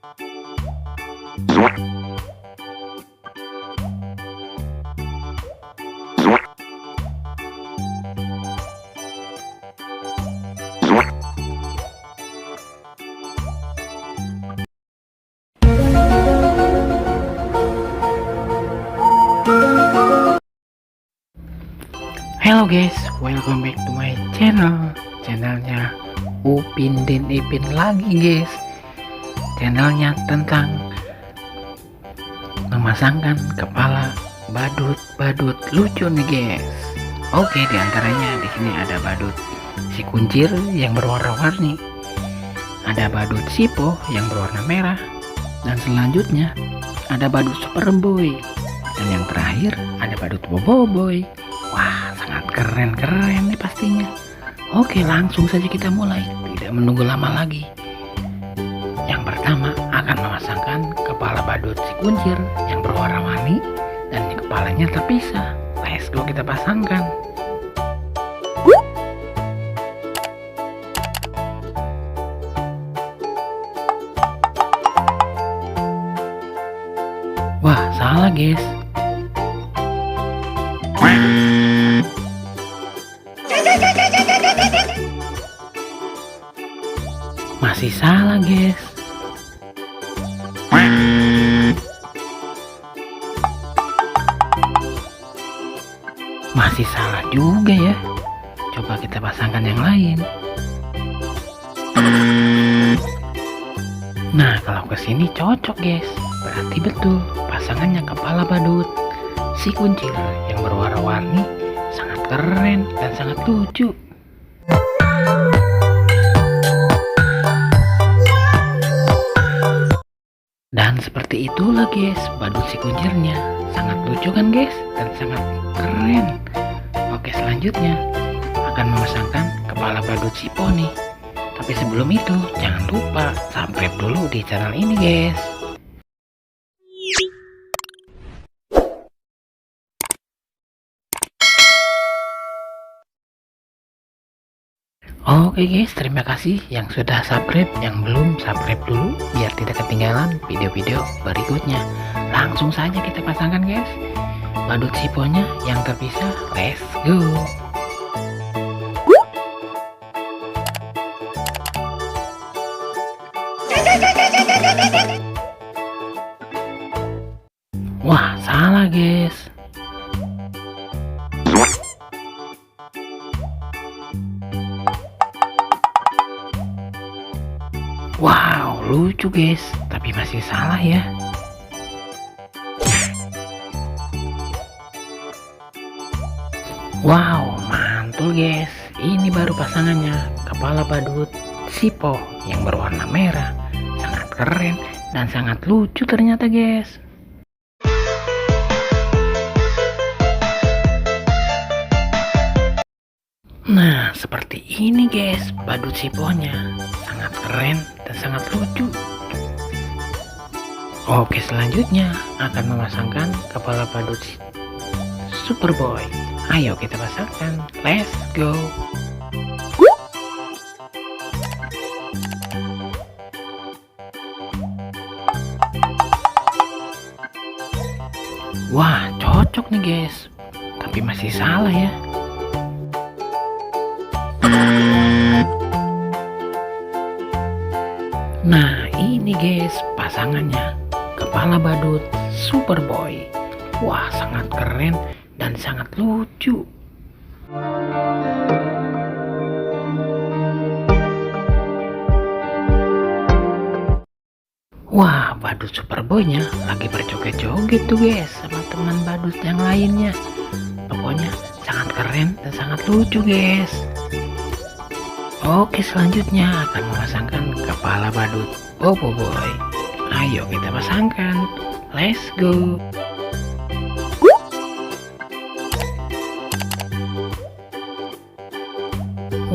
Hello guys, welcome back to my channelnya Upin dan Ipin lagi guys. Channelnya tentang memasangkan kepala badut lucu nih guys. Oke, diantaranya di sini ada badut si kuncir yang berwarna-warni, ada badut sipo yang berwarna merah, dan selanjutnya ada badut Superboy, dan yang terakhir ada badut Boboiboy. Wah, sangat keren nih pastinya. Oke, langsung saja kita mulai, tidak menunggu lama lagi. Yang pertama akan memasangkan kepala badut si kuncir yang berwarna-warni dan kepalanya terpisah. Let's go, kita pasangkan. Wah, salah guys. Masih salah guys. Masih salah juga ya. Coba kita pasangkan yang lain. Nah, kalau kesini cocok guys. Berarti betul pasangannya kepala badut si kuncir yang berwarna-warni, sangat keren dan sangat lucu. Dan seperti itulah guys badut si kuncirnya, sangat lucu kan guys, dan sangat keren. Oke, selanjutnya akan memasangkan kepala badut si poni. Tapi sebelum itu jangan lupa subscribe dulu di channel ini guys. Oke guys, terima kasih yang sudah subscribe. Yang belum subscribe dulu biar tidak ketinggalan video-video berikutnya. Langsung saja kita pasangkan guys badut siponya yang terpisah. Let's go. Wah, salah guys. Wow, lucu guys, tapi masih salah ya. Wow, mantul guys. Ini baru pasangannya kepala badut sipo yang berwarna merah. Sangat keren dan sangat lucu ternyata guys. Nah, seperti ini guys badut siponya, sangat keren dan sangat lucu. Oke, selanjutnya akan memasangkan kepala badut Superboy. Ayo kita pasangkan, let's go. Wah, cocok nih guys, tapi masih salah ya. Nah, ini guys pasangannya kepala badut Superboy. Wah, sangat keren dan sangat lucu. Wah, badut Superboynya lagi berjoget-joget tuh guys sama teman badut yang lainnya. Pokoknya sangat keren dan sangat lucu guys. Oke, selanjutnya akan memasangkan kepala badut Boboiboy. Ayo kita pasangkan, let's go.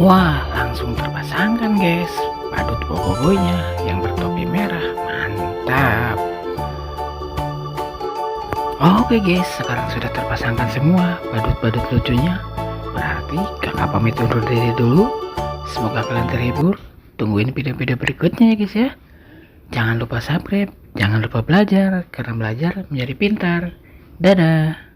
Wah, langsung terpasangkan guys badut Boboiboynya yang bertopi merah. Mantap. Oke guys, sekarang sudah terpasangkan semua badut-badut lucunya. Berarti kakak pamit undur diri dulu. Semoga kalian terhibur. Tungguin video-video berikutnya ya guys ya. Jangan lupa subscribe, jangan lupa belajar, karena belajar menjadi pintar. Dadah.